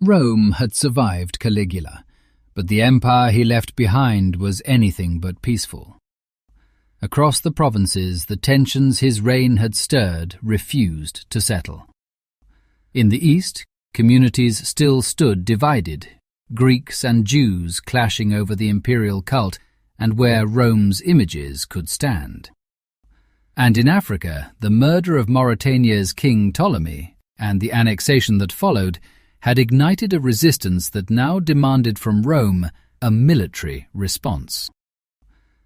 Rome had survived Caligula, but the empire he left behind was anything but peaceful. Across the provinces, the tensions his reign had stirred refused to settle. In the east, communities still stood divided, Greeks and Jews clashing over the imperial cult and where Rome's images could stand. And in Africa, the murder of Mauritania's King Ptolemy and the annexation that followed had ignited a resistance that now demanded from Rome a military response.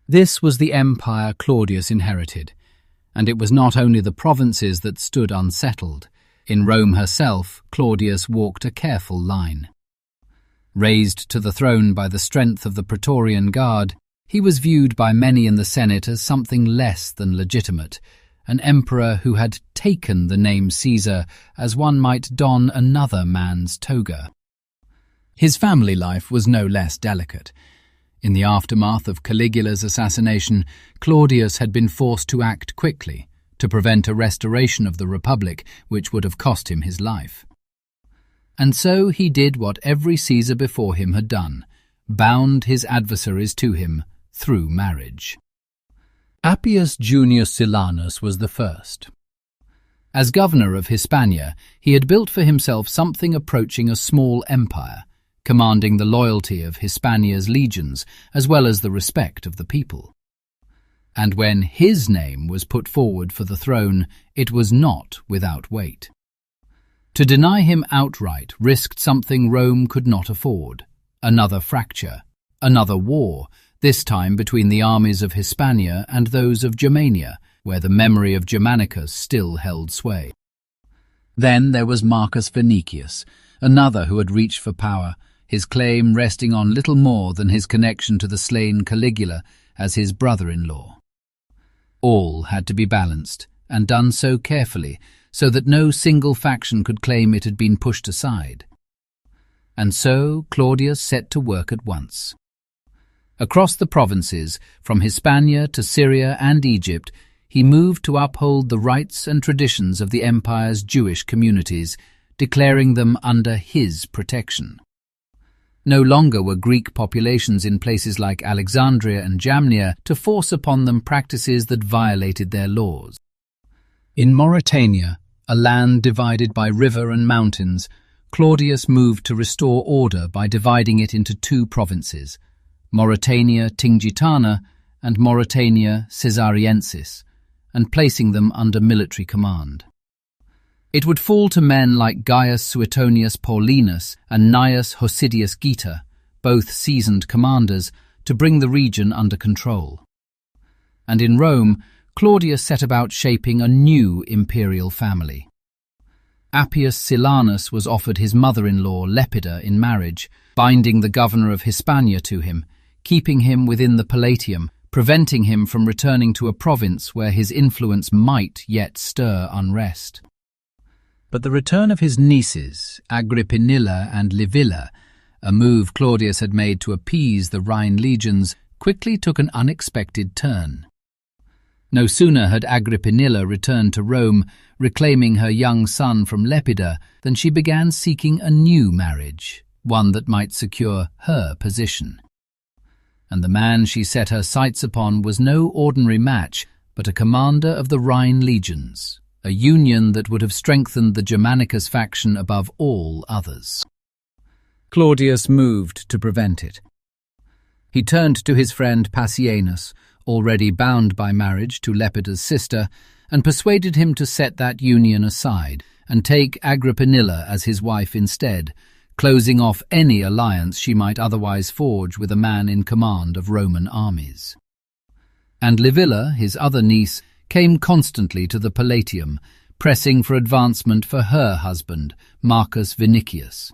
This was the empire Claudius inherited, and it was not only the provinces that stood unsettled. In Rome herself, Claudius walked a careful line. Raised to the throne by the strength of the Praetorian Guard, he was viewed by many in the Senate as something less than legitimate, an emperor who had taken the name Caesar as one might don another man's toga. His family life was no less delicate. In the aftermath of Caligula's assassination, Claudius had been forced to act quickly to prevent a restoration of the Republic which would have cost him his life. And so he did what every Caesar before him had done, bound his adversaries to him through marriage. Appius Junius Silanus was the first. As governor of Hispania, he had built for himself something approaching a small empire, commanding the loyalty of Hispania's legions as well as the respect of the people. And when his name was put forward for the throne, it was not without weight. To deny him outright risked something Rome could not afford: another fracture, another war, this time between the armies of Hispania and those of Germania, where the memory of Germanicus still held sway. Then there was Marcus Vinicius, another who had reached for power, his claim resting on little more than his connection to the slain Caligula as his brother-in-law. All had to be balanced, and done so carefully, so that no single faction could claim it had been pushed aside. And so Claudius set to work at once. Across the provinces, from Hispania to Syria and Egypt, he moved to uphold the rights and traditions of the empire's Jewish communities, declaring them under his protection. No longer were Greek populations in places like Alexandria and Jamnia to force upon them practices that violated their laws. In Mauritania, a land divided by river and mountains, Claudius moved to restore order by dividing it into two provinces, Mauritania Tingitana and Mauritania Caesariensis, and placing them under military command. It would fall to men like Gaius Suetonius Paulinus and Gnaeus Hosidius Geta, both seasoned commanders, to bring the region under control. And in Rome, Claudius set about shaping a new imperial family. Appius Silanus was offered his mother-in-law Lepida in marriage, binding the governor of Hispania to him, keeping him within the Palatium, preventing him from returning to a province where his influence might yet stir unrest. But the return of his nieces, Agrippinilla and Livilla, a move Claudius had made to appease the Rhine legions, quickly took an unexpected turn. No sooner had Agrippinilla returned to Rome, reclaiming her young son from Lepida, than she began seeking a new marriage, one that might secure her position. And the man she set her sights upon was no ordinary match, but a commander of the Rhine legions, a union that would have strengthened the Germanicus faction above all others. Claudius moved to prevent it. He turned to his friend Passienus, already bound by marriage to Lepida's sister, and persuaded him to set that union aside and take Agrippinilla as his wife instead, closing off any alliance she might otherwise forge with a man in command of Roman armies. And Livilla, his other niece, came constantly to the Palatium, pressing for advancement for her husband, Marcus Vinicius.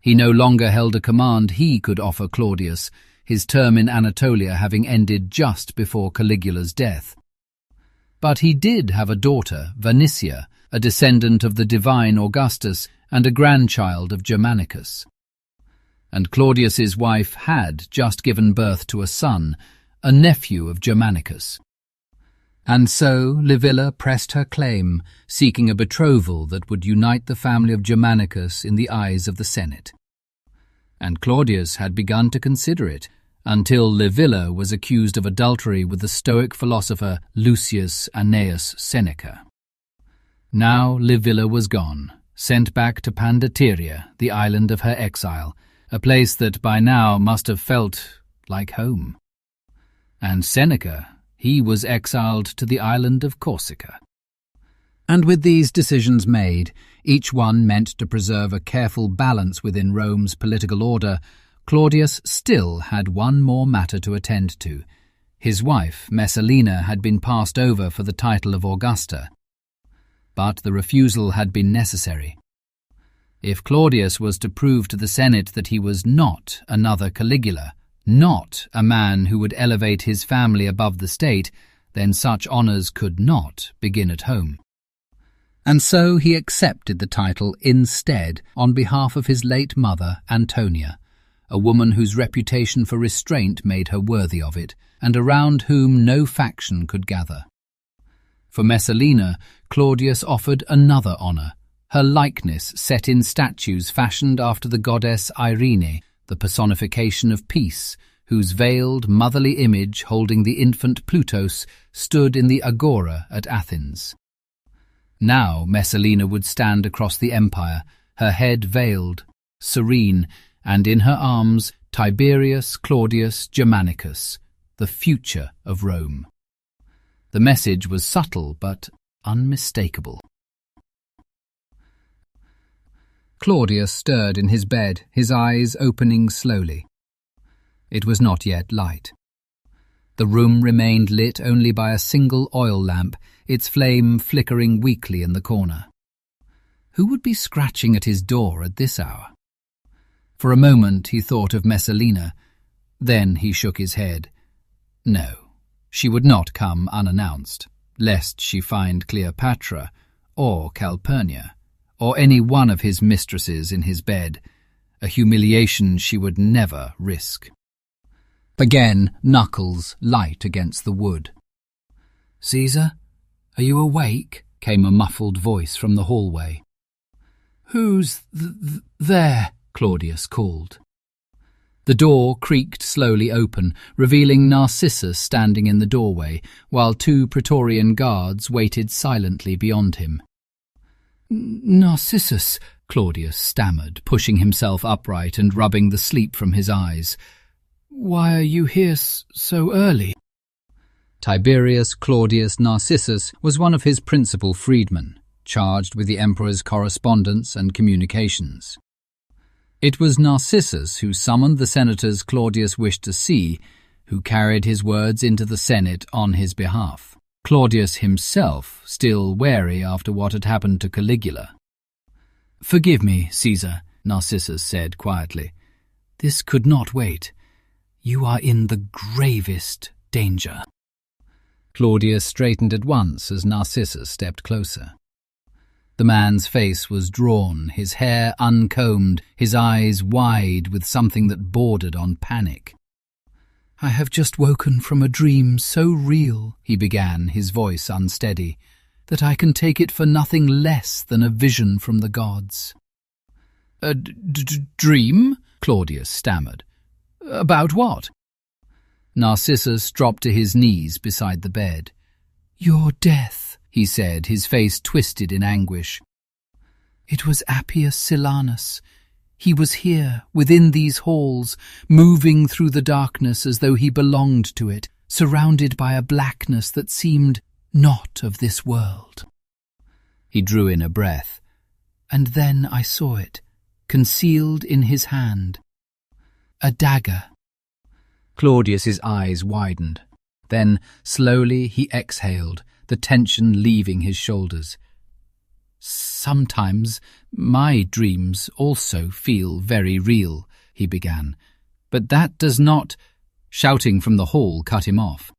He no longer held a command he could offer Claudius, his term in Anatolia having ended just before Caligula's death. But he did have a daughter, Vanicia, a descendant of the divine Augustus and a grandchild of Germanicus. And Claudius's wife had just given birth to a son, a nephew of Germanicus. And so Livilla pressed her claim, seeking a betrothal that would unite the family of Germanicus in the eyes of the Senate. And Claudius had begun to consider it, until Livilla was accused of adultery with the Stoic philosopher Lucius Annaeus Seneca. Now Livilla was gone, sent back to Pandateria, the island of her exile, a place that by now must have felt like home. And Seneca, he was exiled to the island of Corsica. And with these decisions made, each one meant to preserve a careful balance within Rome's political order, Claudius still had one more matter to attend to. His wife, Messalina, had been passed over for the title of Augusta. But the refusal had been necessary. If Claudius was to prove to the Senate that he was not another Caligula, not a man who would elevate his family above the state, then such honours could not begin at home. And so he accepted the title instead on behalf of his late mother, Antonia, a woman whose reputation for restraint made her worthy of it, and around whom no faction could gather. For Messalina, Claudius offered another honour, her likeness set in statues fashioned after the goddess Irene, the personification of peace, whose veiled motherly image holding the infant Plutos stood in the agora at Athens. Now Messalina would stand across the empire, her head veiled, serene, and in her arms Tiberius Claudius Germanicus, the future of Rome. The message was subtle but unmistakable. Claudius stirred in his bed, his eyes opening slowly. It was not yet light. The room remained lit only by a single oil lamp, its flame flickering weakly in the corner. Who would be scratching at his door at this hour? For a moment he thought of Messalina. Then he shook his head. No, she would not come unannounced, lest she find Cleopatra or Calpurnia, or any one of his mistresses in his bed, a humiliation she would never risk. Again, knuckles light against the wood. "Caesar, are you awake?" came a muffled voice from the hallway. "Who's there?" Claudius called. The door creaked slowly open, revealing Narcissus standing in the doorway, while 2 Praetorian guards waited silently beyond him. "Narcissus," Claudius stammered, pushing himself upright and rubbing the sleep from his eyes. "Why are you here so early?" Tiberius Claudius Narcissus was one of his principal freedmen, charged with the emperor's correspondence and communications. It was Narcissus who summoned the senators Claudius wished to see, who carried his words into the Senate on his behalf. Claudius himself still wary after what had happened to Caligula. "Forgive me, Caesar," Narcissus said quietly. "This could not wait. You are in the gravest danger." Claudius straightened at once as Narcissus stepped closer. The man's face was drawn, his hair uncombed, his eyes wide with something that bordered on panic. "I have just woken from a dream so real," he began, his voice unsteady, "that I can take it for nothing less than a vision from the gods." "A dream?" Claudius stammered. "About what?" Narcissus dropped to his knees beside the bed. "Your death," he said, his face twisted in anguish. "It was Appius Silanus. He was here, within these halls, moving through the darkness as though he belonged to it, surrounded by a blackness that seemed not of this world." He drew in a breath. "And then I saw it, concealed in his hand. A dagger." Claudius's eyes widened. Then, slowly, he exhaled, the tension leaving his shoulders. "Sometimes my dreams also feel very real," he began. "But that does not—" Shouting from the hall cut him off.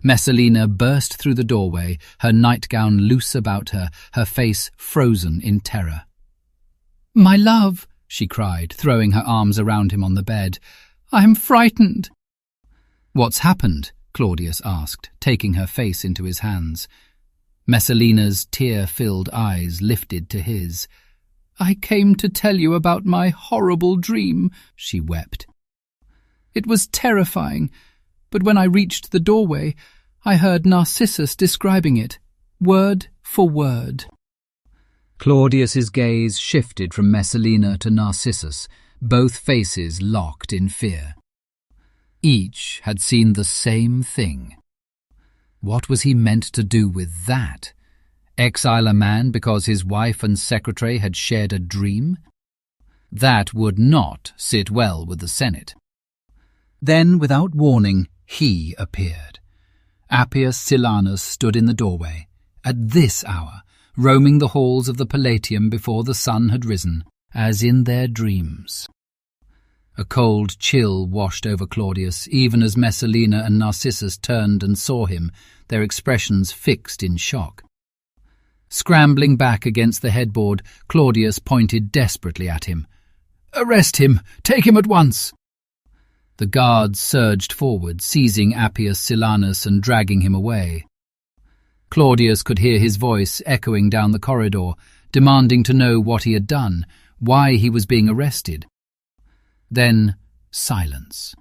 Messalina burst through the doorway, her nightgown loose about her, her face frozen in terror. "My love," she cried, throwing her arms around him on the bed. "I am frightened." "What's happened?" Claudius asked, taking her face into his hands. Messalina's tear-filled eyes lifted to his. "I came to tell you about my horrible dream," she wept. "It was terrifying, but when I reached the doorway, I heard Narcissus describing it, word for word." Claudius's gaze shifted from Messalina to Narcissus, both faces locked in fear. Each had seen the same thing. What was he meant to do with that? Exile a man because his wife and secretary had shared a dream? That would not sit well with the Senate. Then, without warning, he appeared. Appius Silanus stood in the doorway, at this hour, roaming the halls of the Palatium before the sun had risen, as in their dreams. A cold chill washed over Claudius, even as Messalina and Narcissus turned and saw him, their expressions fixed in shock. Scrambling back against the headboard, Claudius pointed desperately at him. "Arrest him! Take him at once!" The guards surged forward, seizing Appius Silanus and dragging him away. Claudius could hear his voice echoing down the corridor, demanding to know what he had done, why he was being arrested. Then silence.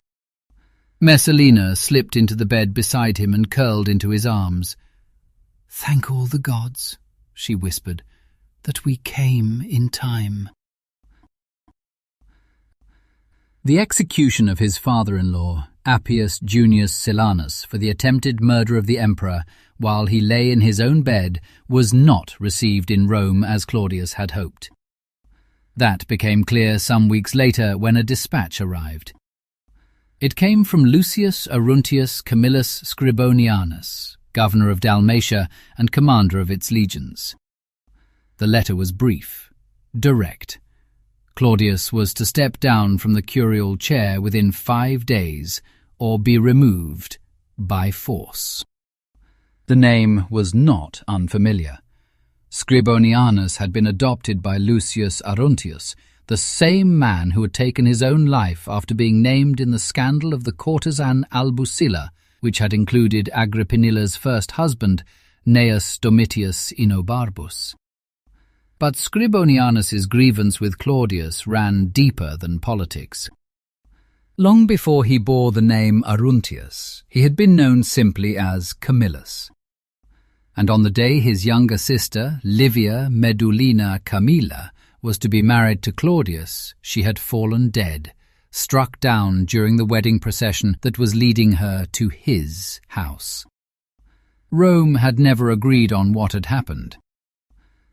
Messalina slipped into the bed beside him and curled into his arms. "Thank all the gods," she whispered, "that we came in time." The execution of his father-in-law, Appius Junius Silanus, for the attempted murder of the emperor while he lay in his own bed was not received in Rome as Claudius had hoped. That became clear some weeks later when a dispatch arrived. It came from Lucius Aruntius Camillus Scribonianus, governor of Dalmatia and commander of its legions. The letter was brief, direct. Claudius was to step down from the curial chair within 5 days or be removed by force. The name was not unfamiliar. Scribonianus had been adopted by Lucius Aruntius, the same man who had taken his own life after being named in the scandal of the courtesan Albusilla, which had included Agrippinilla's first husband, Gnaeus Domitius Inobarbus. But Scribonianus's grievance with Claudius ran deeper than politics. Long before he bore the name Aruntius, he had been known simply as Camillus. And on the day his younger sister, Livia Medulina Camilla, was to be married to Claudius, she had fallen dead, struck down during the wedding procession that was leading her to his house. Rome had never agreed on what had happened.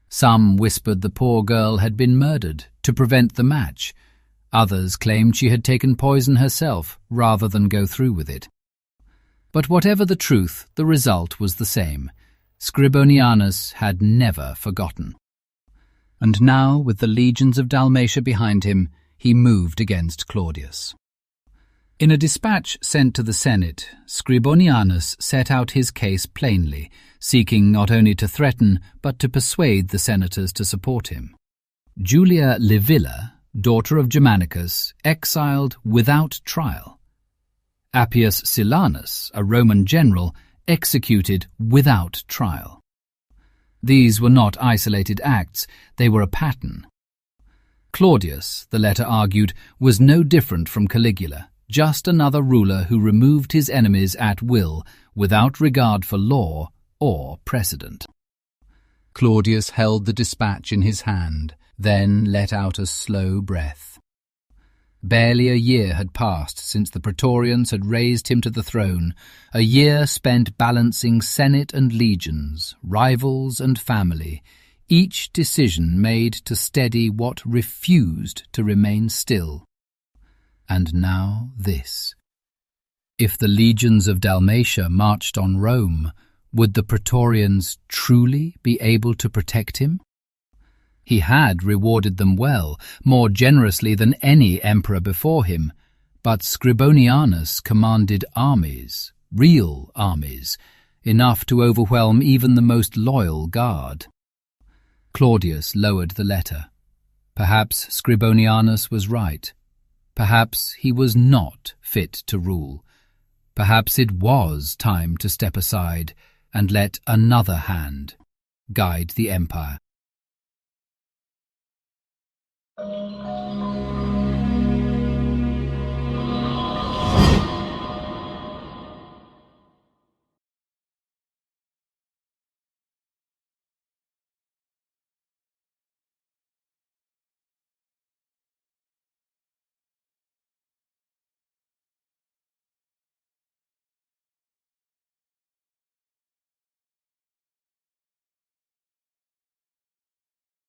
Some whispered the poor girl had been murdered to prevent the match. Others claimed she had taken poison herself rather than go through with it. But whatever the truth, the result was the same. Scribonianus had never forgotten. And now, with the legions of Dalmatia behind him, he moved against Claudius. In a dispatch sent to the Senate, Scribonianus set out his case plainly, seeking not only to threaten but to persuade the senators to support him. Julia Livilla, daughter of Germanicus, exiled without trial. Appius Silanus, a Roman general, executed without trial. These were not isolated acts, they were a pattern. Claudius, the letter argued, was no different from Caligula, just another ruler who removed his enemies at will, without regard for law or precedent. Claudius held the dispatch in his hand, then let out a slow breath. Barely a year had passed since the Praetorians had raised him to the throne, a year spent balancing Senate and legions, rivals and family, each decision made to steady what refused to remain still. And now this. If the legions of Dalmatia marched on Rome, would the Praetorians truly be able to protect him? He had rewarded them well, more generously than any emperor before him, but Scribonianus commanded armies, real armies, enough to overwhelm even the most loyal guard. Claudius lowered the letter. Perhaps Scribonianus was right. Perhaps he was not fit to rule. Perhaps it was time to step aside and let another hand guide the empire.